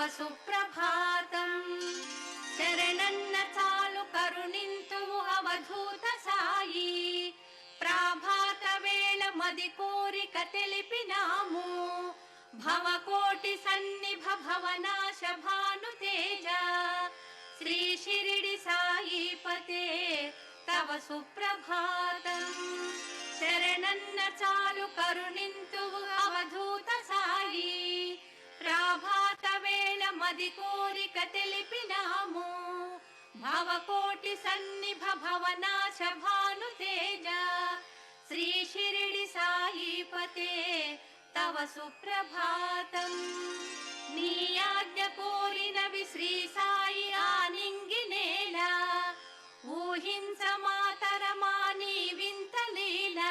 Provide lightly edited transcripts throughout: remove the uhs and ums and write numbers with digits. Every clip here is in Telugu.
సుప్రభాతం. శరణన్న చాలు కరుణింతువు అవధూత సాయి. ప్రాభాత వేళ మది కోరిక తెలిపినాము. భవకోటి సన్నిభ భవనాశ భాను తేజ. శ్రీ షిరిడి సాయిపతే తవ సుప్రభాతం. శరణన్న చాలు కరుణింతువు అవధూత సాయి. ప్రాభాత వేళ మది కోరిక తెలిపినాము. భవకోటి సన్నిభ భవనాశ భాను తేజ. శ్రీ షిరిడి సాయిపతే తవ సుప్రభాతం. నీ ఆజ్ఞ కోరినవి శ్రీ సాయి ఆనింగినేల. ఊహించ మాతరమా నీ వింత లీల.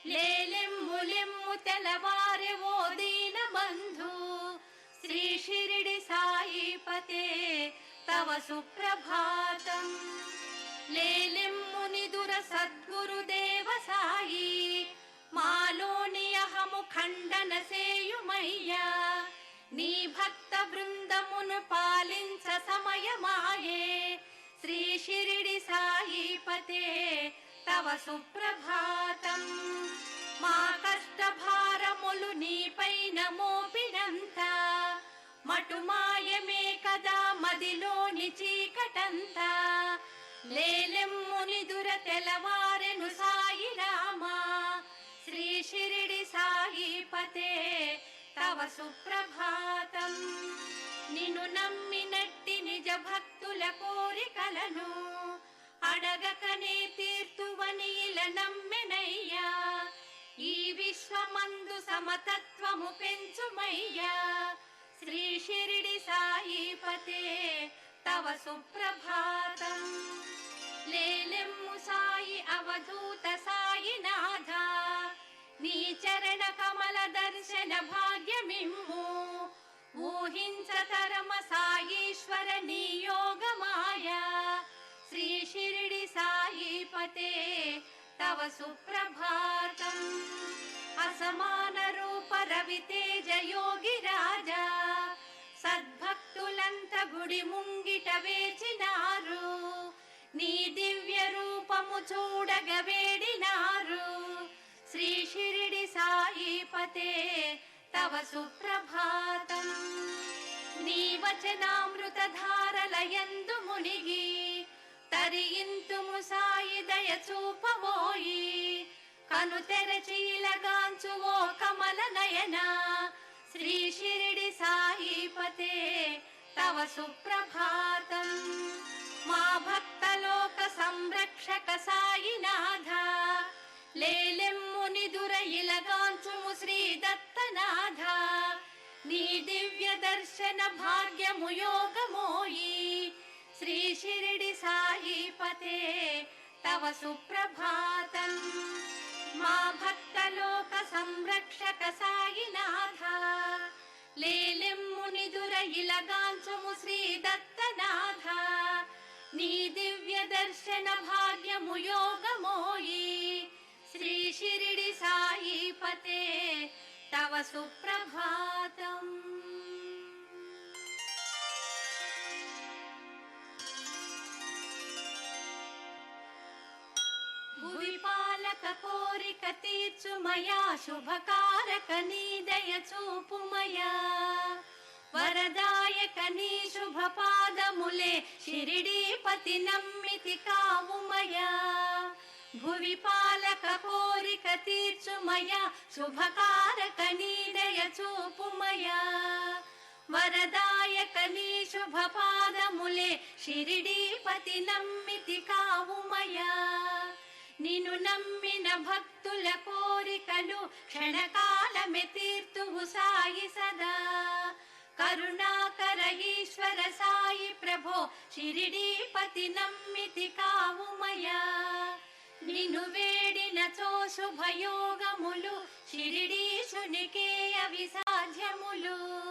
లేలెమ్ము తెలవారె ఓ దీన బంధు. శ్రీ షిరిడి సాయిపతే తవ సుప్రభాతం. లేలెమ్ము నిదుర సద్గురుదేవ సాయి. మాలోని అహము ఖండన సేయుమయ్యా. నీ భక్త బృందమును పాలించ సమయమాయే. శ్రీ షిరిడి సాయిపతే తవ సుప్రభాతం. మా కష్ట భారములు నీపైన మోపినంత. మటుమాయమే కదా మదిలోని చీకటంతా. లేలెమ్ము నిదుర తెలవారెను సాయి రామా. శ్రీ షిరిడి సాయిపతే తవ సుప్రభాతం. నిన్ను నమ్మినట్టి నిజ భక్తుల కోరికలను అడగకనే తీర్తువని ఇలా నమ్మెనయ్యా. ఈ విశ్వమందు సమతత్వము పెంచుమయ్యా. శ్రీ షిరిడి సాయిపతే తవ సుప్రభాతం. లేలెమ్ము సాయి అవధూత సాయినాథ. నీ చరణ కమల దర్శన భాగ్యమిమ్ము. ఊహించ తరమ సాయీశ్వర నీ యోగమాయా. శ్రీ షిరిడి సాయిపతే తవ సుప్రభాతం. అసమాన రూప రవితేజ యోగి రాజా. సద్భక్తులంత గుడి ముంగిట వేచినారు. నీ దివ్య రూపము చూడగ వేడినారు. శ్రీ షిరిడి సాయిపతే తవ సుప్రభాతం. నీ వచనామృత ధారలయందు మునిగి తరింతుము సాయి దయ చూపబోయి. కను తెరచీలగాంచు ఓ కమల నయన. శ్రీ షిరిడి సాయిపతే తవ సుప్రభాతం. మా భక్తలోక సంరక్షక సాయినాథ. లేలెమ్ము నిదుర ఇలగాంచుము శ్రీ దత్తనాథ. నీ దివ్య దర్శన భాగ్యము యోగమోయి. శ్రీ షిరిడి సాయిపతే తవ సుప్రభాతం. మా భక్తలోక సంరక్షక సాయినాథ. లేలెమ్ము నిదుర ఇలగాంచుము శ్రీ దత్తనాథ. నీ దివ్య దర్శన భాగ్యము యోగమోయి. శ్రీ షిరిడి సాయిపతే తవ సుప్రభాతం. భువి పాలక కోరిక తీర్చుమయా. శుభకారక నీ దయ చూపుమయా. వరదాయక నీ శుభ పాదములే. షిరిడీపతి నమ్మితి కావుమయా. భువి పాలక కోరిక తీర్చుమయా. శుభకారక నీ దయ చూపుమయా. వరదాయక నీ శుభ పాదములే. షిరిడీపతి నమ్మితి కావుమయా. నిన్ను నమ్మిన భక్తుల కోరికలు క్షణకాలమే తీర్తువు సాయి సదా. కరుణాకర ఈశ్వర సాయి ప్రభో. షిరిడీపతి నమ్మితి కావుమయా. నిన్ను వేడినచో శుభయోగములు. షిరిడీశునికే అవి సాధ్యములు.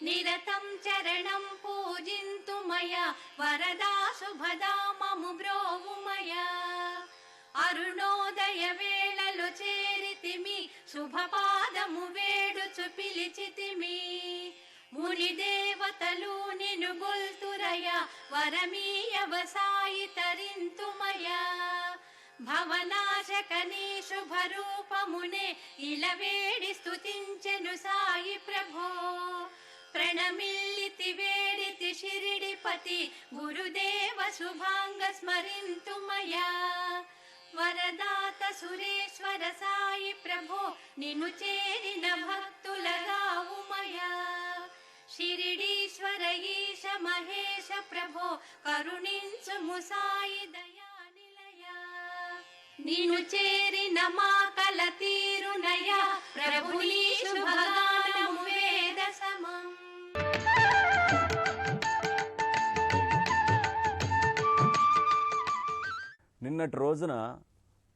నిరతం చరణం పూజింతుమయా. వరదా శుభదా మము బ్రోవుమయా. అరుణోదయ వేళలో చేరితిమి. శుభపాదము వేడుచు పిలిచితిమి. మునిదేవ దేవతలు నిను గొల్తురయ వరమీయవ సాయి తరింతుమయ భవనాశకనీ శుభరూపమునే ఇలవేడి స్తుతించెను సాయి ప్రభో ప్రణమిల్లితి వేడితి షిరిడిపతి గురుదేవ శుభాంగ స్మరింతుమయా వరదాత సురేశ్వర సాయి ప్రభో నిన్ను చేరిన భక్తులగావుమయా షిరిడీశ్వర ఈశ మహేశ ప్రభో కరుణించుము సాయి దయానిలయా నిన్ను చేరిన మా కల తీరునయా ప్రభుని శుభగానము వేద సమం. నిన్నటి రోజున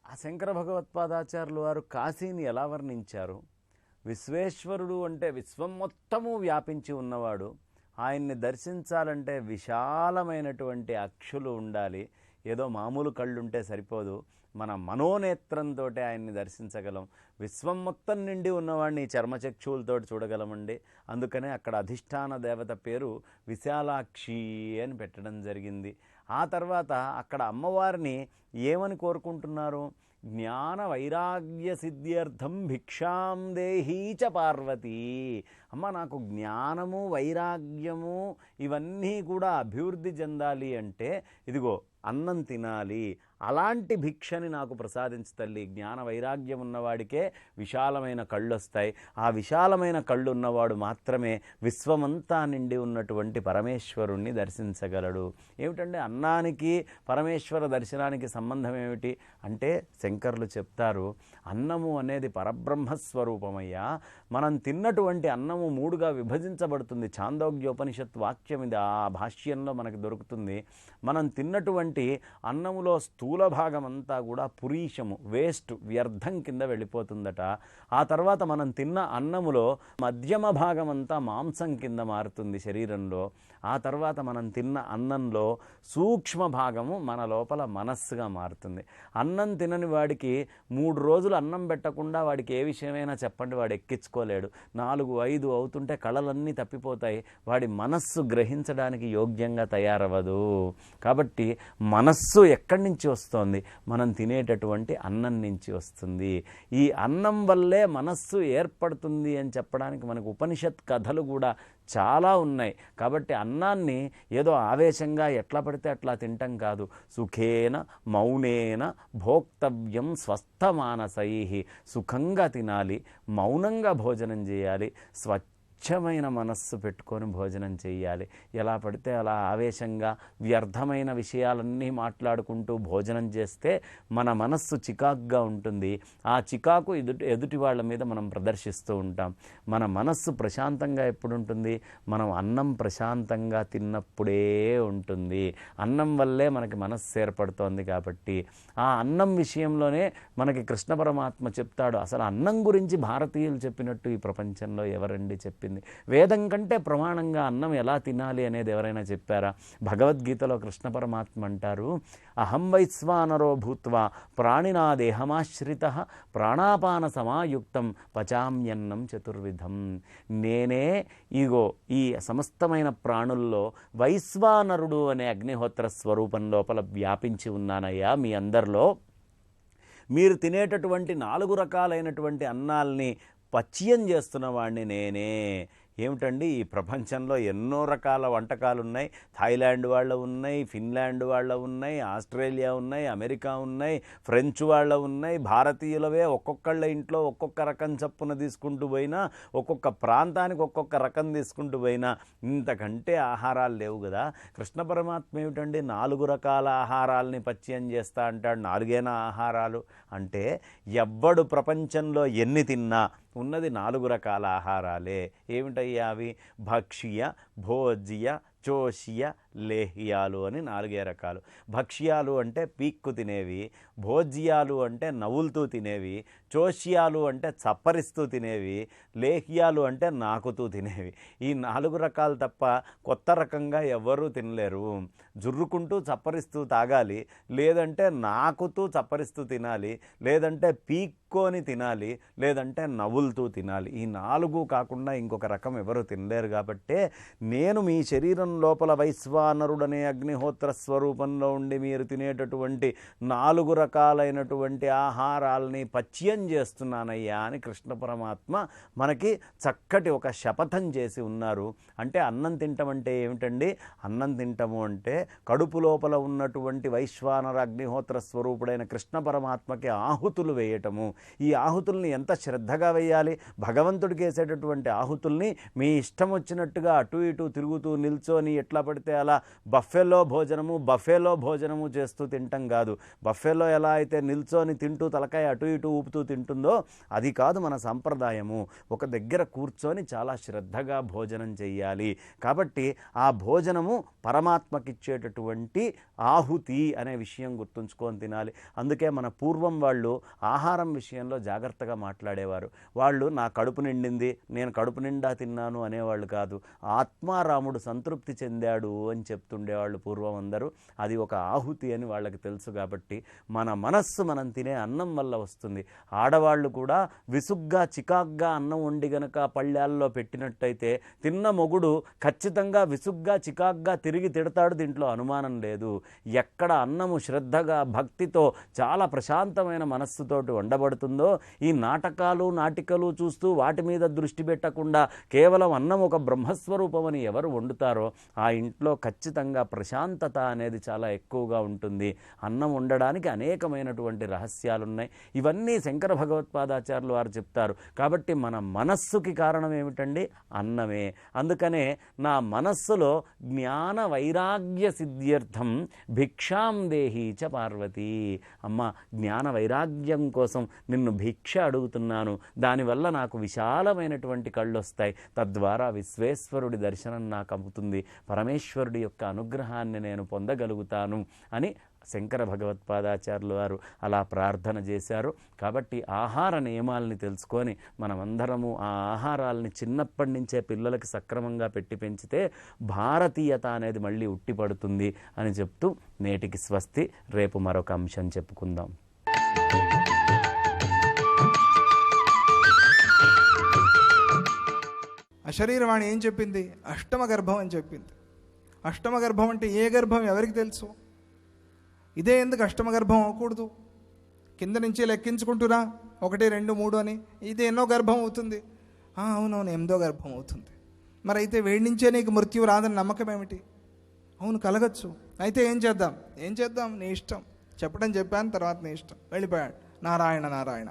ఆ శంకర భగవత్పాదాచార్యులు వారు కాశీని ఎలా వర్ణించారు? విశ్వేశ్వరుడు అంటే విశ్వం మొత్తము వ్యాపించి ఉన్నవాడు. ఆయన్ని దర్శించాలంటే విశాలమైనటువంటి అక్షులు ఉండాలి. ఏదో మామూలు కళ్ళుంటే సరిపోదు, మన మనోనేత్రంతో ఆయన్ని దర్శించగలం. విశ్వం మొత్తం నిండి ఉన్నవాడిని చర్మచక్షువులతో చూడగలమండి. అందుకనే అక్కడ అధిష్టాన దేవత పేరు విశాలాక్షి అని పెట్టడం జరిగింది. ఆ తర్వాత అక్కడ అమ్మవారిని ఏమని కోరుకుంటున్నారు? జ్ఞాన వైరాగ్య సిద్ధ్యర్థం భిక్షాం దేహీ చ పార్వతీ. అమ్మ, నాకు జ్ఞానము వైరాగ్యము ఇవన్నీ కూడా అభివృద్ధి చెందాలి అంటే ఇదిగో అన్నం తినాలి, అలాంటి భిక్షని నాకు ప్రసాదించు తల్లి. జ్ఞాన వైరాగ్యం ఉన్నవాడికే విశాలమైన కళ్ళు వస్తాయి. ఆ విశాలమైన కళ్ళు ఉన్నవాడు మాత్రమే విశ్వమంతా నిండి ఉన్నటువంటి పరమేశ్వరుణ్ణి దర్శించగలడు. ఏమిటంటే అన్నానికి పరమేశ్వర దర్శనానికి సంబంధం ఏమిటి అంటే శంకరులు చెప్తారు, అన్నము అనేది పరబ్రహ్మస్వరూపమయ్యా. మనం తిన్నటువంటి అన్నము మూడుగా విభజించబడుతుంది. ఛాందోగ్యోపనిషత్ వాక్యం ఇది, ఆ భాష్యంలో మనకు దొరుకుతుంది. మనం తిన్నటువంటి అన్నములో స్థూల భాగం అంతా కూడా పురీషము, వేస్ట్, వ్యర్థం కింద వెళ్ళిపోతుందట. ఆ తర్వాత మనం తిన్న అన్నములో మధ్యమ భాగం అంతా మాంసం కింద మారుతుంది శరీరంలో. ఆ తర్వాత మనం తిన్న అన్నంలో సూక్ష్మ భాగము మన లోపల మనస్సుగా మారుతుంది. అన్నం తినని వాడికి 3 రోజులు అన్నం పెట్టకుండా వాడికి ఏ విషయమైనా చెప్పండి, వాడు ఎక్కించుకోలేడు. 4, 5 అవుతుంటే కళలన్నీ తప్పిపోతాయి. వాడి మనస్సు గ్రహించడానికి యోగ్యంగా తయారవ్వదు. కాబట్టి మనస్సు ఎక్కడి నుంచి వస్తోంది? మనం తినేటటువంటి అన్నం నుంచి వస్తుంది. ఈ అన్నం వల్లే మనస్సు ఏర్పడుతుంది అని చెప్పడానికి మనకు ఉపనిషత్ కథలు కూడా చాలా ఉన్నాయి. కాబట్టి అన్నాన్ని ఏదో ఆవేశంగా ఎట్లా పడితే అట్లా తింటాం కాదు. సుఖేన మౌనేన భోక్తవ్యం స్వస్థమానసై. సుఖంగా తినాలి, మౌనంగా భోజనం చేయాలి, స్వచ్ఛమైన మనస్సు పెట్టుకొని భోజనం చేయాలి. ఎలా పడితే అలా ఆవేశంగా వ్యర్థమైన విషయాలన్నీ మాట్లాడుకుంటూ భోజనం చేస్తే మన మనస్సు చికాకుగా ఉంటుంది. ఆ చికాకు ఎదుటి వాళ్ళ మీద మనం ప్రదర్శిస్తూ ఉంటాం. మన మనస్సు ప్రశాంతంగా ఎప్పుడు ఉంటుంది? మనం అన్నం ప్రశాంతంగా తిన్నప్పుడే ఉంటుంది. అన్నం వల్లే మనకి మనస్సు ఏర్పడుతోంది. కాబట్టి ఆ అన్నం విషయంలోనే మనకి కృష్ణ పరమాత్మ చెప్తాడు. అసలు అన్నం గురించి భారతీయులు చెప్పినట్టు ఈ ప్రపంచంలో ఎవరండి చెప్పింది? వేదం కంటే ప్రమాణంగా అన్నం ఎలా తినాలి అనేది ఎవరైనా చెప్పారా? భగవద్గీతలో కృష్ణ పరమాత్మ అంటారు, అహం వైశ్వానరో భూత్వా ప్రాణినా దేహమాశ్రితః ప్రాణాపాన సమాయుక్తం పచామ్యన్నం చతుర్విధం. నేనే ఇగో ఈ సమస్తమైన ప్రాణుల్లో వైశ్వానరుడు అనే అగ్నిహోత్ర స్వరూపం లోపల వ్యాపించి ఉన్నానయ్యా. మీ అందరిలో మీరు తినేటటువంటి 4 రకాలైనటువంటి అన్నాల్ని పచ్యం చేస్తున్న వాడిని నేనే. ఏమిటండి, ఈ ప్రపంచంలో ఎన్నో రకాల వంటకాలు ఉన్నాయి. థాయిలాండ్ వాళ్ళ ఉన్నాయి, ఫిన్లాండ్ వాళ్ళ ఉన్నాయి, ఆస్ట్రేలియా ఉన్నాయి, అమెరికా ఉన్నాయి, ఫ్రెంచ్ వాళ్ళ ఉన్నాయి. భారతీయులవే ఒక్కొక్కళ్ళ ఇంట్లో ఒక్కొక్క రకం చప్పున తీసుకుంటూ పోయినా, ఒక్కొక్క ప్రాంతానికి ఒక్కొక్క రకం తీసుకుంటూ పోయినా ఇంతకంటే ఆహారాలు లేవు కదా. కృష్ణ పరమాత్మ ఏమిటండి 4 రకాల ఆహారాలని పచ్యం చేస్తా అంటాడు. 4 ఆహారాలు అంటే ఎవ్వడు ప్రపంచంలో ఎన్ని తిన్నా ఉన్నది 4 రకాల ఆహారాలే. ఏమిటయ్యా అవి? భక్ష్య, భోజ్య, చోష్య, లేహ్యాలు అని 4 రకాలు. భక్ష్యాలు అంటే పీక్కు తినేవి, భోజ్యాలు అంటే నవ్వులుతూ తినేవి, చోష్యాలు అంటే చప్పరిస్తూ తినేవి, లేహ్యాలు అంటే నాకుతూ తినేవి. ఈ 4 రకాలు తప్ప కొత్త రకంగా ఎవ్వరూ తినలేరు. జుర్రుకుంటూ చప్పరిస్తూ తాగాలి, లేదంటే నాకుతూ చప్పరిస్తూ తినాలి, లేదంటే పీక్కొని తినాలి, లేదంటే నవ్వులుతూ తినాలి. ఈ 4 కాకుండా ఇంకొక రకం ఎవరు తినలేరు. కాబట్టే నేను మీ శరీరం లోపల వైశ్వానరుడనే అగ్నిహోత్ర స్వరూపంలో ఉండి మీరు తినేటటువంటి 4 రకాలైనటువంటి ఆహారాలని పచ్యం చేస్తున్నానయ్యా అని కృష్ణ పరమాత్మ మనకి చక్కటి ఒక శపథం చేసి ఉన్నారు. అంటే అన్నం తింటం అంటే ఏమిటండి? అన్నం తింటము అంటే కడుపు లోపల ఉన్నటువంటి వైశ్వానర అగ్నిహోత్ర స్వరూపుడైన కృష్ణ పరమాత్మకి ఆహుతులు వేయటము. ఈ ఆహుతుల్ని ఎంత శ్రద్ధగా వేయాలి! భగవంతుడికి వేసేటటువంటి ఆహుతుల్ని మీ ఇష్టం వచ్చినట్టుగా అటు ఇటు తిరుగుతూ నిల్చొని ఎట్లా పడితే అలా బఫెలో భోజనము చేస్తూ తింటాం కాదు. బఫెలో ఎలా అయితే నిల్చొని తింటూ తలకాయ అటు ఇటు ఊపుతూ తింటుందో అది కాదు మన సంప్రదాయము. ఒక దగ్గర కూర్చొని చాలా శ్రద్ధగా భోజనం చెయ్యాలి. కాబట్టి ఆ భోజనము పరమాత్మకిచ్చేటటువంటి ఆహుతి అనే విషయం గుర్తుంచుకొని తినాలి. అందుకే మన పూర్వం వాళ్ళు ఆహారం విషయంలో జాగ్రత్తగా మాట్లాడేవారు. వాళ్ళు నా కడుపు నిండింది, నేను కడుపు నిండా తిన్నాను అనేవాళ్ళు కాదు. ఆత్మారాముడు సంతృప్తి చెందాడు అని చెప్తుండేవాళ్ళు పూర్వం అందరూ. అది ఒక ఆహుతి అని వాళ్ళకి తెలుసు. కాబట్టి మన మనస్సు మనం తినే అన్నం వల్ల వస్తుంది. ఆడవాళ్ళు కూడా విసుగ్గా చికాగ్గా అన్నం వండి గనక పళ్ళాల్లో పెట్టినట్టయితే తిన్న మొగుడు ఖచ్చితంగా విసుగ్గా చికాగ్గా తిరిగి తిడతాడు. దీంట్లో అనుమానం లేదు. ఎక్కడ అన్నము శ్రద్ధగా భక్తితో చాలా ప్రశాంతమైన మనస్సుతోటి వండబడుతుందో ఈ నాటికలు చూస్తూ వాటి మీద దృష్టి పెట్టకుండా కేవలం అన్నం ఒక బ్రహ్మస్వరూపం అని ఎవరు వండుతారో ఆ ఇంట్లో ఖచ్చితంగా ప్రశాంతత అనేది చాలా ఎక్కువగా ఉంటుంది. అన్నం వండడానికి అనేకమైనటువంటి రహస్యాలున్నాయి. ఇవన్నీ శంకర భగవత్పాదాచార్యులు వారు చెప్తారు. కాబట్టి మన మనస్సుకి కారణం ఏమిటండి? అన్నమే. అందుకనే నా మనస్సులో జ్ఞాన వైరాగ్య సిద్ధ్యర్థం భిక్షాం దేహి చ పార్వతీ. అమ్మ, జ్ఞాన వైరాగ్యం కోసం నిన్ను భిక్ష అడుగుతున్నాను. దానివల్ల నాకు విశాలమైనటువంటి కళ్ళు వస్తాయి. తద్వారా విశ్వేశ్వరుడి దర్శనం నాకు అవుతుంది. పరమేశ్వరుడి యొక్క అనుగ్రహాన్ని నేను పొందగలుగుతాను అని శంకర భగవత్పాదాచార్యులు వారు అలా ప్రార్థన చేశారు. కాబట్టి ఆహార నియమాలని తెలుసుకొని మనమందరము ఆ ఆహారాలని చిన్నప్పటి నుంచే పిల్లలకి సక్రమంగా పెట్టి పెంచితే భారతీయత అనేది మళ్ళీ ఉట్టిపడుతుంది అని చెప్తూ నేటికి స్వస్తి. రేపు మరొక అంశం చెప్పుకుందాం. అశరీరవాణి ఏం చెప్పింది? అష్టమ గర్భం అని చెప్పింది. అష్టమ గర్భం అంటే ఏ గర్భం ఎవరికి తెలుసు? ఇదే ఎందుకు అష్టమ గర్భం అవ్వకూడదు? కింద నుంచి లెక్కించుకుంటురా 1, 2, 3 అని. ఇది ఎన్నో గర్భం అవుతుంది. అవునవును, 8వ గర్భం అవుతుంది. మరి అయితే వేడి నుంచే నీకు మృత్యు రాదని నమ్మకం ఏమిటి? అవును, కలగచ్చు. అయితే ఏం చేద్దాం? నీ ఇష్టం. చెప్పాను, తర్వాత నీ ఇష్టం. వెళ్ళిపోయాడు. నారాయణ నారాయణ.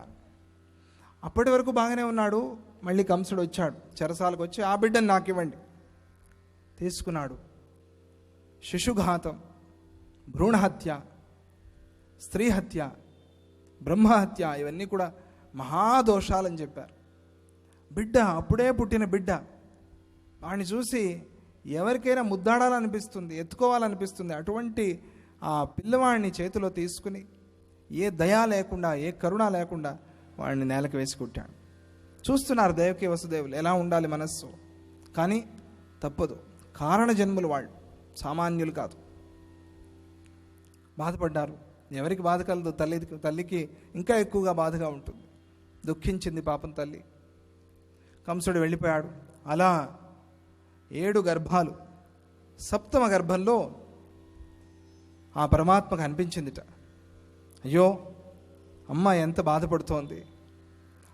అప్పటి వరకు బాగానే ఉన్నాడు. మళ్ళీ కంసుడు వచ్చాడు, చెరసాలకు వచ్చి ఆ బిడ్డను నాకు ఇవ్వండి. తీసుకున్నాడు. శిశుఘాతం, భ్రూణహత్య, స్త్రీ హత్య, బ్రహ్మహత్య, ఇవన్నీ కూడా మహాదోషాలని చెప్పారు. బిడ్డ, అప్పుడే పుట్టిన బిడ్డ, వాడిని చూసి ఎవరికైనా ముద్దాడాలనిపిస్తుంది, ఎత్తుకోవాలనిపిస్తుంది. అటువంటి ఆ పిల్లవాడిని చేతిలో తీసుకుని ఏ దయ లేకుండా, ఏ కరుణ లేకుండా వాడిని నేలకు వేసి కొట్టాడు. చూస్తున్నారు దేవకి వసుదేవులు ఎలా ఉండాలి మనస్సు. కానీ తప్పదు, కారణ జన్ములు వాళ్ళు, సామాన్యులు కాదు. బాధపడ్డారు. ఎవరికి బాధ కలదు? తల్లికి ఇంకా ఎక్కువగా బాధగా ఉంటుంది. దుఃఖించింది పాపం తల్లి. కంసుడు వెళ్ళిపోయాడు. అలా 7 గర్భాలు. 7వ గర్భంలో ఆ పరమాత్మకు అనిపించిందిట, అయ్యో అమ్మ ఎంత బాధపడుతోంది,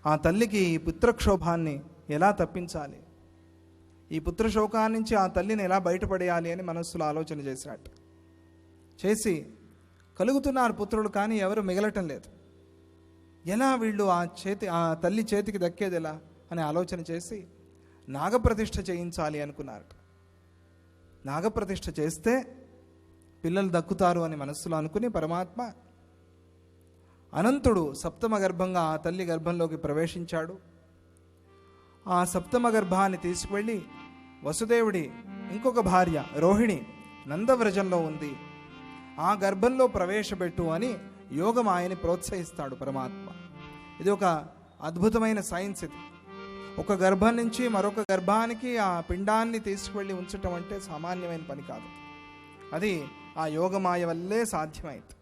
ఆ తల్లికి ఈ పుత్రక్షోభాన్ని ఎలా తప్పించాలి, ఈ పుత్రశోకాన్ని నుంచి ఆ తల్లిని ఎలా బయటపడేయాలి అని మనస్సులో ఆలోచన చేశాడు. చేసి కలుగుతున్నారు పుత్రులు, కానీ ఎవరు మిగలటం లేదు. ఎలా వీళ్ళు ఆ తల్లి చేతికి దక్కేది ఎలా అని ఆలోచన చేసి నాగప్రతిష్ఠ చేయించాలి అనుకున్నారు. నాగప్రతిష్ఠ చేస్తే పిల్లలు దక్కుతారు అని మనస్సులో అనుకుని పరమాత్మ అనంతుడు 7వ గర్భంగా ఆ తల్లి గర్భంలోకి ప్రవేశించాడు. ఆ 7వ గర్భాన్ని తీసుకువెళ్ళి వసుదేవుడి ఇంకొక భార్య రోహిణి నందవ్రజంలో ఉంది, ఆ గర్భంలో ప్రవేశపెట్టు అని యోగమాయని ప్రోత్సహిస్తాడు పరమాత్మ. ఇది ఒక అద్భుతమైన సైన్స్. ఇది ఒక గర్భం నుంచి మరొక గర్భానికి ఆ పిండాన్ని తీసుకువెళ్ళి ఉంచటం అంటే సామాన్యమైన పని కాదు. అది ఆ యోగమాయ వల్లే సాధ్యమైంది.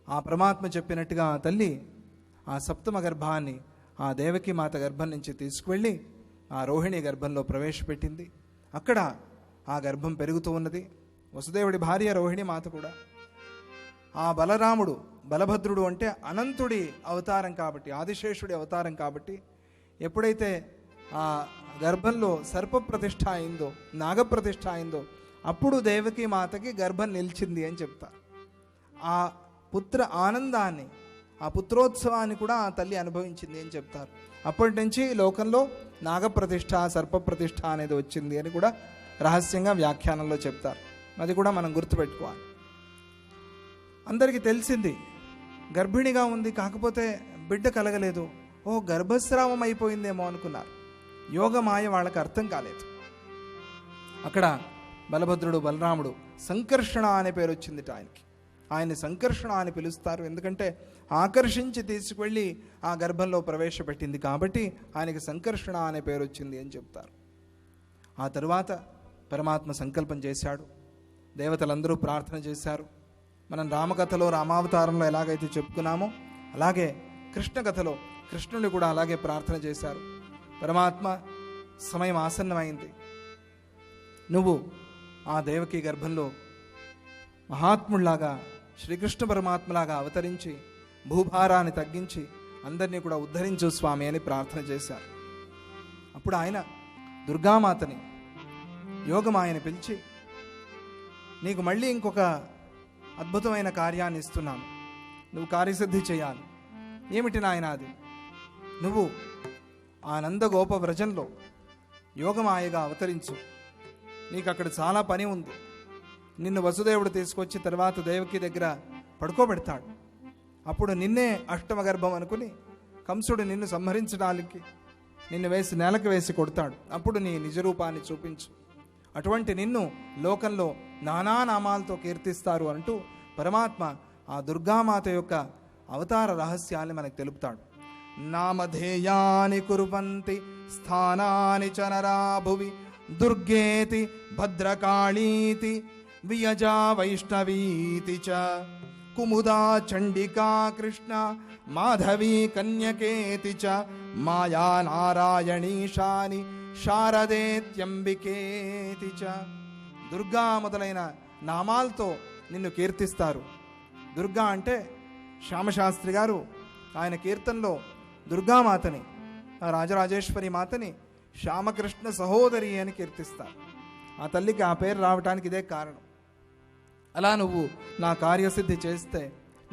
ఆ పరమాత్మ చెప్పినట్టుగా ఆ తల్లి ఆ సప్తమ గర్భాన్ని ఆ దేవకి మాత గర్భం నుంచి తీసుకువెళ్ళి ఆ రోహిణి గర్భంలో ప్రవేశపెట్టింది. అక్కడ ఆ గర్భం పెరుగుతూ ఉన్నది. వసుదేవుడి భార్య రోహిణి మాత కూడా. ఆ బలరాముడు, బలభద్రుడు అంటే అనంతుడి అవతారం కాబట్టి, ఆదిశేషుడి అవతారం కాబట్టి, ఎప్పుడైతే ఆ గర్భంలో సర్ప ప్రతిష్ఠ అయిందో, నాగప్రతిష్ఠ అయిందో, అప్పుడు దేవకి మాతకి గర్భం నిలిచింది అని చెప్తారు. ఆ పుత్ర ఆనందాన్ని, ఆ పుత్రోత్సవాన్ని కూడా ఆ తల్లి అనుభవించింది అని చెప్తారు. అప్పటి నుంచి లోకంలో నాగప్రతిష్ఠ, సర్పప్రతిష్ఠ అనేది వచ్చింది అని కూడా రహస్యంగా వ్యాఖ్యానంలో చెప్తారు. అది కూడా మనం గుర్తుపెట్టుకోవాలి. అందరికీ తెలిసింది గర్భిణిగా ఉంది, కాకపోతే బిడ్డ కలగలేదు. ఓ గర్భస్రావం అయిపోయిందేమో అనుకున్నారు. యోగమాయ వాళ్ళకి అర్థం కాలేదు. అక్కడ బలభద్రుడు, బలరాముడు, సంకర్షణ అనే పేరు వచ్చిందిట ఆయనకి. ఆయన్ని సంకర్షణ అని పిలుస్తారు. ఎందుకంటే ఆకర్షించి తీసుకువెళ్ళి ఆ గర్భంలో ప్రవేశపెట్టింది కాబట్టి ఆయనకి సంకర్షణ అనే పేరు వచ్చింది అని చెప్తారు. ఆ తరువాత పరమాత్మ సంకల్పం చేశాడు. దేవతలందరూ ప్రార్థన చేశారు. మనం రామకథలో, రామావతారంలో ఎలాగైతే చెప్పుకున్నామో అలాగే కృష్ణ కథలో కృష్ణుని కూడా అలాగే ప్రార్థన చేశారు. పరమాత్మ, సమయం ఆసన్నమైంది, నువ్వు ఆ దేవకి గర్భంలో మహాత్ముళ్లాగా, శ్రీకృష్ణ పరమాత్మలాగా అవతరించి భూభారాన్ని తగ్గించి అందరినీ కూడా ఉద్ధరించు స్వామి అని ప్రార్థన చేశారు. అప్పుడు ఆయన దుర్గామాతని, యోగమాయని పిలిచి, నీకు మళ్ళీ ఇంకొక అద్భుతమైన కార్యాన్ని ఇస్తున్నాను, నువ్వు కార్యసిద్ధి చేయాలి. ఏమిటి నాయన అది? నువ్వు ఆ నందగోప వ్రజంలో యోగమాయగా అవతరించు. నీకు అక్కడ చాలా పని ఉంది. నిన్ను వసుదేవుడు తీసుకొచ్చి తర్వాత దేవకి దగ్గర పడుకోబెడతాడు. అప్పుడు నిన్నే అష్టమ గర్భం అనుకుని కంసుడు నిన్ను సంహరించడానికి నిన్ను వేసి నేలకు వేసి కొడతాడు. అప్పుడు నీ నిజరూపాన్ని చూపించు. అటువంటి నిన్ను లోకంలో నానా నామాలతో కీర్తిస్తారు అంటూ పరమాత్మ ఆ దుర్గామాత యొక్క అవతార రహస్యాన్ని మనకు తెలుపుతాడు. నామధేయాని కుర్వంతి స్థానాని చ నరా భువి దుర్గేతి భద్రకాళీతి వియజా వైష్ణవీతి చ కుముదా చండికా కృష్ణ మాధవీ కన్యకేతి చ మాయా నారాయణీశాని శారదేత్యంబికేతి చ. దుర్గా మొదలైన నామాలతో నిన్ను కీర్తిస్తారు. దుర్గా అంటే శ్యామశాస్త్రి గారు ఆయన కీర్తనలో దుర్గామాతని, రాజరాజేశ్వరి మాతని శ్యామకృష్ణ సహోదరి అని కీర్తిస్తారు. ఆ తల్లికి ఆ పేరు రావటానికి ఇదే కారణం. అలా నువ్వు నా కార్యసిద్ధి చేస్తే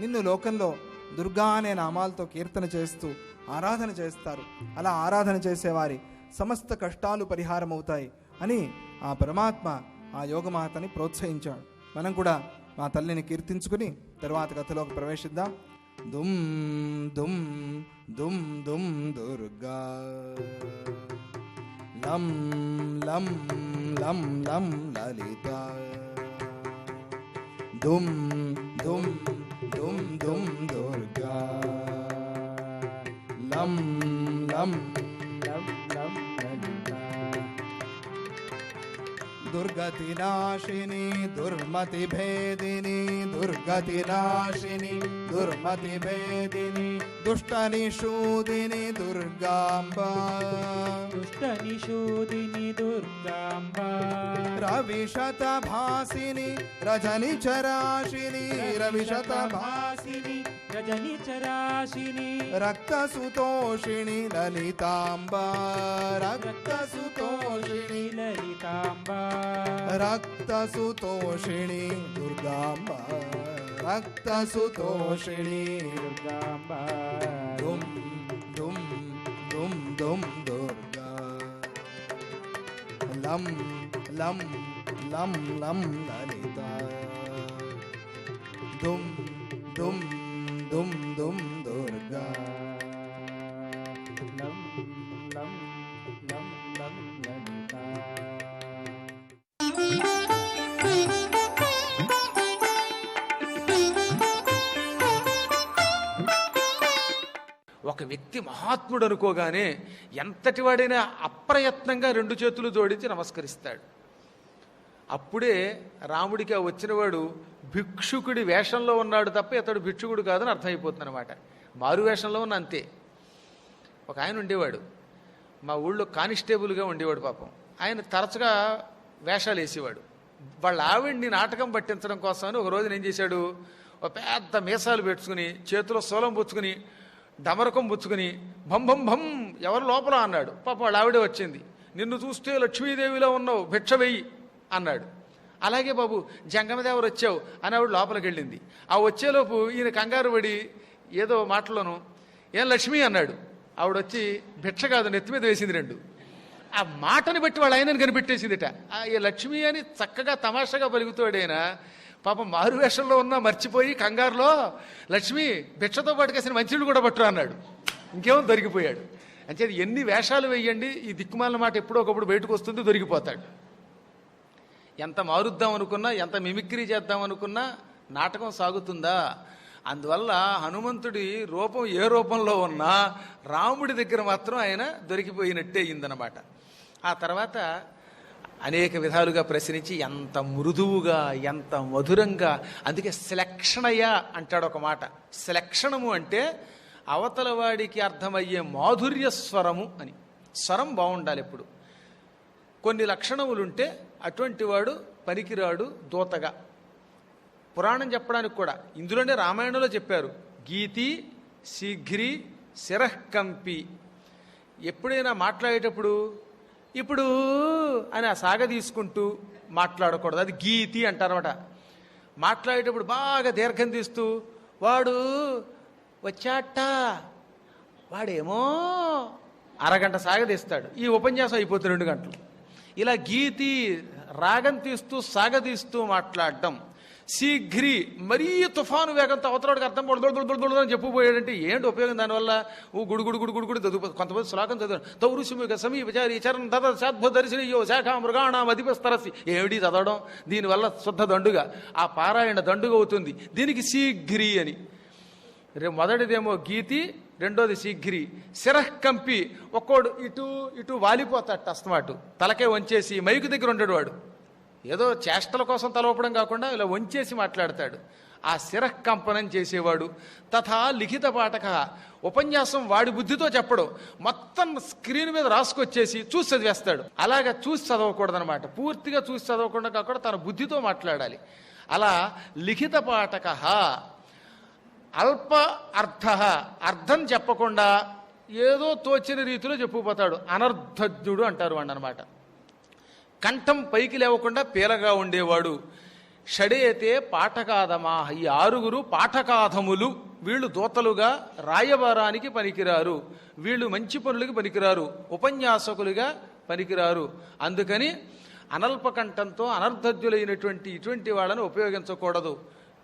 నిన్ను లోకంలో దుర్గా అనే నామాలతో కీర్తన చేస్తూ ఆరాధన చేస్తారు. అలా ఆరాధన చేసేవారి సమస్త కష్టాలు పరిహారం అవుతాయి అని ఆ పరమాత్మ ఆ యోగమాతని ప్రోత్సహించాడు. మనం కూడా మా తల్లిని కీర్తించుకుని తరువాత కథలోకి ప్రవేశిద్దాం. దుమ్ దుమ్ దుమ్ దుమ్ దుర్గా లం లం లం లం లలిత దుమ్ దుమ్ దుమ్ దుమ్ దుర్గా లం లం లం లం లలిత. దుర్గతి నాశిని దుర్మతి భేదిని దుర్గతి నాశిని దుర్మతి భేదిని దుష్ట నిషూదిని దుర్గాంబ దుష్ట నిషూదిని దుర్గాంబ రవిశత భాసిని రజని చరాశిని రవిశత భాసిని రజని చరాశిని రక్త సుతోషిణి లలితాంబ రక్త సుతోషిణి లలితాంబ రక్త సుతోషిణి దుర్గాంబ రక్త సుతోషిణి దుర్గాంబ దుమ్ దుమ్ దుమ్ దుమ్ దుర్గా లం లం లం లం లలిత దుమ్ దుమ్ దుమ్ దుమ్ దుర్గా లం లం లం లం లలిత. ఒక వ్యక్తి మహాత్ముడు అనుకోగానే ఎంతటి వాడైనా అప్రయత్నంగా 2 చేతులు జోడించి నమస్కరిస్తాడు. అప్పుడే రాముడికి ఆ వచ్చినవాడు భిక్షుకుడి వేషంలో ఉన్నాడు తప్ప ఇతడు భిక్షుకుడు కాదని అర్థమైపోతుంది అనమాట. మారు వేషంలో ఉన్న అంతే. ఒక ఆయన ఉండేవాడు, మా ఊళ్ళో కానిస్టేబుల్గా ఉండేవాడు. పాపం ఆయన తరచుగా వేషాలు వేసేవాడు. వాళ్ళ ఆవిడ్ని నాటకం పట్టించడం కోసమని ఒక రోజున ఏం చేశాడు, ఒక పెద్ద మీసాలు పెట్టుకుని చేతిలో సోలం పుచ్చుకుని డమరకం పుచ్చుకుని భం భం భం ఎవరు లోపల అన్నాడు. పాపం వాళ్ళ ఆవిడే వచ్చింది. నిన్ను చూస్తే లక్ష్మీదేవిలో ఉన్నావు, భిక్ష వెయ్యి అన్నాడు. అలాగే బాబు జంగమదేవరు వచ్చావు అని ఆవిడ లోపలికి వెళ్ళింది. ఆ వచ్చేలోపు ఈయన కంగారు పడి ఏదో మాటలోను ఏం లక్ష్మి అన్నాడు. ఆవిడ వచ్చి భిక్ష కాదు నెత్తి మీద వేసింది 2. ఆ మాటని బట్టి వాళ్ళ ఆయనని కనిపెట్టేసిందిట. ఈ లక్ష్మి అని చక్కగా తమాషాగా పలుకుతాడైనా పాపం మారు వేషంలో ఉన్నా మర్చిపోయి కంగారులో లక్ష్మి భిక్షతో పాటు కాసిన మంచినీళ్ళు కూడా పట్టురా అన్నాడు. ఇంకేమో దొరికిపోయాడు. అంటే ఎన్ని వేషాలు వేయండి, ఈ దిక్కుమాలిన మాట ఎప్పుడో ఒకప్పుడు బయటకు వస్తుంది, దొరికిపోతాడు. ఎంత మారుద్దాం అనుకున్నా, ఎంత మిమిక్రీ చేద్దాం అనుకున్నా నాటకం సాగుతుందా? అందువల్ల హనుమంతుడి రూపం ఏ రూపంలో ఉన్నా రాముడి దగ్గర మాత్రం ఆయన దొరికిపోయినట్టే అయిందనమాట. ఆ తర్వాత అనేక విధాలుగా ప్రశ్నించి ఎంత మృదువుగా ఎంత మధురంగా, అందుకే శ్లక్షణయ అంటాడు ఒక మాట. శ్లక్షణము అంటే అవతల వాడికి అర్థమయ్యే మాధుర్య స్వరము అని. స్వరం బాగుండాలి ఎప్పుడు. కొన్ని లక్షణములుంటే అటువంటి వాడు పనికిరాడు దూతగా. పురాణం చెప్పడానికి కూడా ఇందులోనే రామాయణంలో చెప్పారు, గీతి శీఘ్రి శిరఃకంపి. ఎప్పుడైనా మాట్లాడేటప్పుడు ఇప్పుడు అని ఆ సాగ తీసుకుంటూ మాట్లాడకూడదు, అది గీతి అంటారన్నమాట. మాట్లాడేటప్పుడు బాగా దీర్ఘం తీస్తూ వాడు వచ్చాట, వాడేమో అరగంట సాగదీస్తాడు, ఈ ఉపన్యాసం అయిపోతుంది 2 గంటలు. ఇలా గీతి రాగం తీస్తూ సాగదీస్తూ మాట్లాడడం. శీఘ్రి మరీ తుఫాను వేగంతో అవతలవాడికి అర్థం దొడు అని చెప్పుపోయాడంటే ఏంటి ఉపయోగం దానివల్ల? గుడుగుడు గుడుగుడు చదువు. కొంతమంది శ్లోకం చదివారు, తౌరుషుమిక సమీపచారి చరణ్ తద శాద్భదర్శినియో శాఖా మృగాణం అధిపస్తరసి. ఏమిటి చదవడం? దీనివల్ల శుద్ధ దండుగా, ఆ పారాయణ దండుగా అవుతుంది. దీనికి శీఘ్రి అని. మొదటిదేమో గీతి, రెండోది శీఘ్రి. శిరఃకంపి, ఒక్కోడు ఇటు ఇటు వాలిపోతాడు అస్తమాటు, తలకే వంచేసి. మైకు దగ్గర ఉంటాడు వాడు, ఏదో చేష్టల కోసం తలవపడం కాకుండా ఇలా వంచేసి మాట్లాడతాడు. ఆ శిరఃకంపనం చేసేవాడు. తథా లిఖిత పాఠక, ఉపన్యాసం వాడి బుద్ధితో చెప్పడం, మొత్తం స్క్రీన్ మీద రాసుకొచ్చేసి చూసి చదివేస్తాడు. అలాగా చూసి చదవకూడదనమాట. పూర్తిగా చూసి చదవకుండా కాకుండా తన బుద్ధితో మాట్లాడాలి. అలా లిఖిత పాఠక. అల్ప అర్థ, అర్థం చెప్పకుండా ఏదో తోచిన రీతిలో చెప్పుకుపోతాడు. అనర్ధజ్ఞుడు అంటారు వాడు అనమాట. కంఠం పైకి లేవకుండా పీలగా ఉండేవాడు. షడేతే పాఠకాధమా, ఈ 6 పాఠకాధములు. వీళ్ళు దూతలుగా రాయబారానికి పనికిరారు, వీళ్ళు మంచి పనులకి పనికిరారు, ఉపన్యాసకులుగా పనికిరారు. అందుకని అనల్పకంఠంతో అనర్ధజ్ఞులైనటువంటి ఇటువంటి వాళ్ళని ఉపయోగించకూడదు.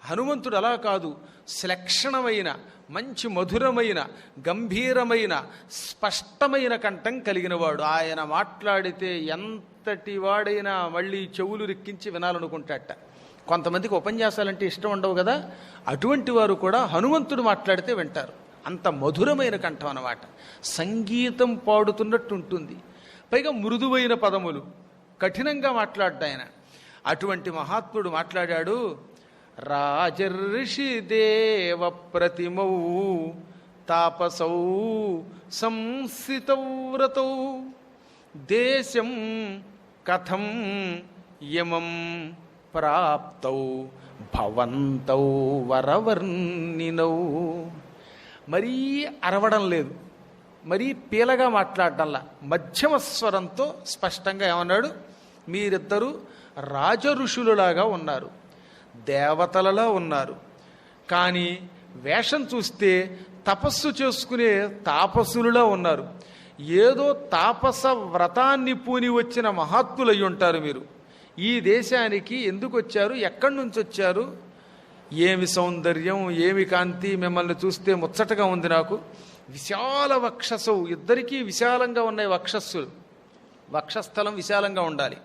హనుమంతుడు అలా కాదు, శ్లక్షణమైన మంచి మధురమైన గంభీరమైన స్పష్టమైన కంఠం కలిగినవాడు. ఆయన మాట్లాడితే ఎంతటి వాడైనా మళ్ళీ చెవులు రిక్కించి వినాలనుకుంటాట. కొంతమందికి ఉపన్యాసాలంటే ఇష్టం ఉండవు కదా, అటువంటి వారు కూడా హనుమంతుడు మాట్లాడితే వింటారు. అంత మధురమైన కంఠం అన్నమాట. సంగీతం పాడుతున్నట్టు ఉంటుంది. పైగా మృదువైన పదములు, కఠినంగా మాట్లాడ్డాయన. అటువంటి మహాత్ముడు మాట్లాడాడు. రాజర్షి దేవ ప్రతిమౌ తాపసౌ సంసితవ్రతౌ దేశం కథం యమం ప్రాప్తౌ భవంతౌ వరవర్ణినౌ. మరీ అరవడం లేదు, మరీ పీలగా మాట్లాడటంలా, మధ్యమ స్వరంతో స్పష్టంగా ఏమన్నాడు, మీరిద్దరూ రాజఋషులులాగా ఉన్నారు, దేవతలలా ఉన్నారు. కానీ వేషం చూస్తే తపస్సు చేసుకునే తాపసులులా ఉన్నారు. ఏదో తాపస వ్రతాన్ని పూని వచ్చిన మహాత్ములయ్యి ఉంటారు మీరు. ఈ దేశానికి ఎందుకు వచ్చారు, ఎక్కడి నుంచి వచ్చారు, ఏమి సౌందర్యం, ఏమి కాంతి, మిమ్మల్ని చూస్తే ముచ్చటగా ఉంది నాకు. విశాల వక్షసౌ, ఇద్దరికీ విశాలంగా ఉన్నాయి వక్షస్సులు, వక్షస్థలం విశాలంగా ఉండాలి.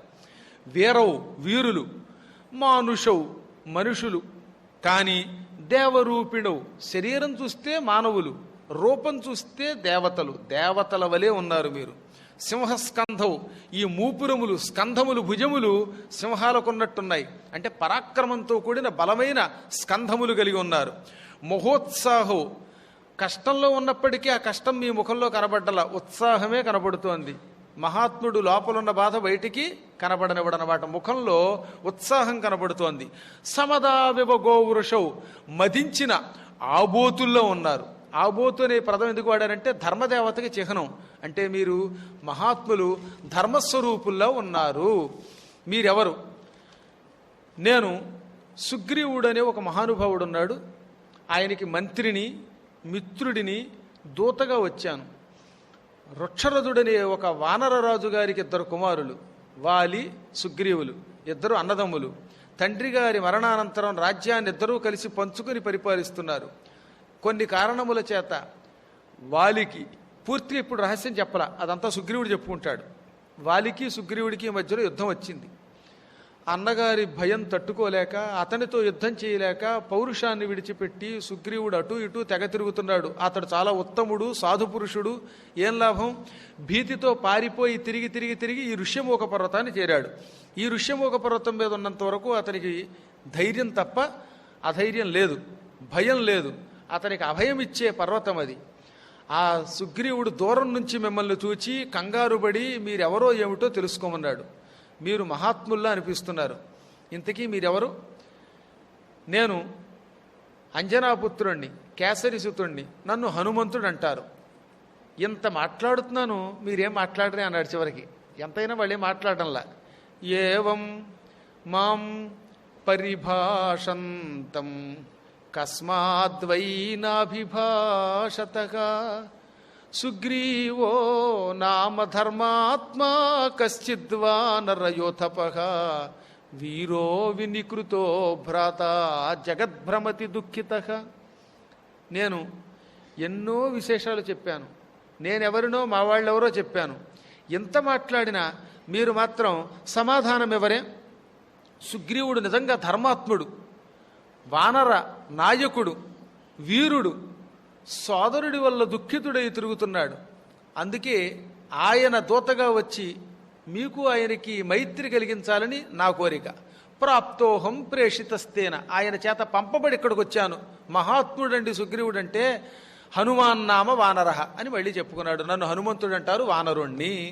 వీరౌ, వీరులు. మానుషౌ, మనుషులు. కానీ దేవరూపిణౌ, శరీరం చూస్తే మానవులు, రూపం చూస్తే దేవతలు, దేవతల వలె ఉన్నారు మీరు. సింహస్కంధవు, ఈ మూపురములు, స్కంధములు, భుజములు సింహాలకున్నట్టున్నాయి. అంటే పరాక్రమంతో కూడిన బలమైన స్కంధములు కలిగి ఉన్నారు. మహోత్సాహం, కష్టంలో ఉన్నప్పటికీ ఆ కష్టం మీ ముఖంలో కనబడ్డలా ఉత్సాహమే కనబడుతోంది. మహాత్ముడు లోపలున్న బాధ బయటికి కనబడనివ్వడనమాట, ముఖంలో ఉత్సాహం కనబడుతోంది. సమదావివ గోవృషౌ, మదించిన ఆబోతుల్లో ఉన్నారు. ఆబోతు అనే పదం ఎందుకు వాడారంటే ధర్మదేవతకి చిహ్నం. అంటే మీరు మహాత్ములు ధర్మస్వరూపుల్లో ఉన్నారు. మీరెవరు? నేను సుగ్రీవుడు అనే ఒక మహానుభావుడు ఉన్నాడు. ఆయనకి మంత్రిని, మిత్రుడిని, దూతగా వచ్చాను. వృక్షరథుడనే ఒక వానరరాజు గారికి 2 కుమారులు, వాలి, సుగ్రీవులు, 2 అన్నదమ్ములు. తండ్రి గారి మరణానంతరం రాజ్యాన్ని 2 కలిసి పంచుకొని పరిపాలిస్తున్నారు. కొన్ని కారణముల చేత వాలికి, పూర్తిగా ఇప్పుడు రహస్యం చెప్పలా, అదంతా సుగ్రీవుడు చెప్పుకుంటాడు. వాలికి సుగ్రీవుడికి మధ్యలో యుద్ధం వచ్చింది. అన్నగారి భయం తట్టుకోలేక, అతనితో యుద్ధం చేయలేక పౌరుషాన్ని విడిచిపెట్టి సుగ్రీవుడు అటు ఇటు తెగ తిరుగుతున్నాడు. అతడు చాలా ఉత్తముడు, సాధు పురుషుడు. ఏం లాభం? భీతితో పారిపోయి తిరిగి తిరిగి తిరిగి ఈ ఋష్యమూక పర్వతాన్ని చేరాడు. ఈ ఋష్యమూక పర్వతం మీద ఉన్నంత వరకు అతనికి ధైర్యం తప్ప అధైర్యం లేదు, భయం లేదు. అతనికి అభయం ఇచ్చే పర్వతం అది. ఆ సుగ్రీవుడు దూరం నుంచి మిమ్మల్ని చూచి కంగారుబడి మీరెవరో ఏమిటో తెలుసుకోమన్నాడు. మీరు మహాత్ముల్లా అనిపిస్తున్నారు. ఇంతకీ మీరెవరు? నేను అంజనాపుత్రుణ్ణి, కేసరిసుతుణ్ణి, నన్ను హనుమంతుడు అంటారు. ఇంత మాట్లాడుతున్నాను, మీరేం మాట్లాడరే అన్నాడు చివరికి. ఎంతైనా వాళ్ళేం మాట్లాడడంలా. ఏవం మాం పరిభాషంతం కస్మాద్వై నాభిభాషతః సుగ్రీవో నామ ధర్మాత్మా కశ్చిద్వానరయోథపః వీరో వినికృతో భ్రాత జగద్భ్రమతి దుఃఖితః. నేను ఎన్నో విశేషాలు చెప్పాను, నేనెవరినో మా వాళ్ళెవరో చెప్పాను. ఎంత మాట్లాడినా మీరు మాత్రం సమాధానం ఎవరే? సుగ్రీవుడు నిజంగా ధర్మాత్ముడు, వానర నాయకుడు, వీరుడు, సోదరుడి వల్ల దుఃఖితుడై తిరుగుతున్నాడు. అందుకే ఆయన దూతగా వచ్చి మీకు ఆయనకి మైత్రి కలిగించాలని నా కోరిక. ప్రాప్తోహం ప్రేషితస్తేన, ఆయన చేత పంపబడి ఇక్కడికి వచ్చాను. మహాత్ముడండి సుగ్రీవుడంటే. హనుమాన్ నామ వానరః అని మళ్ళీ చెప్పుకున్నాడు. నన్ను హనుమంతుడు అంటారు, వానరుణ్ణి.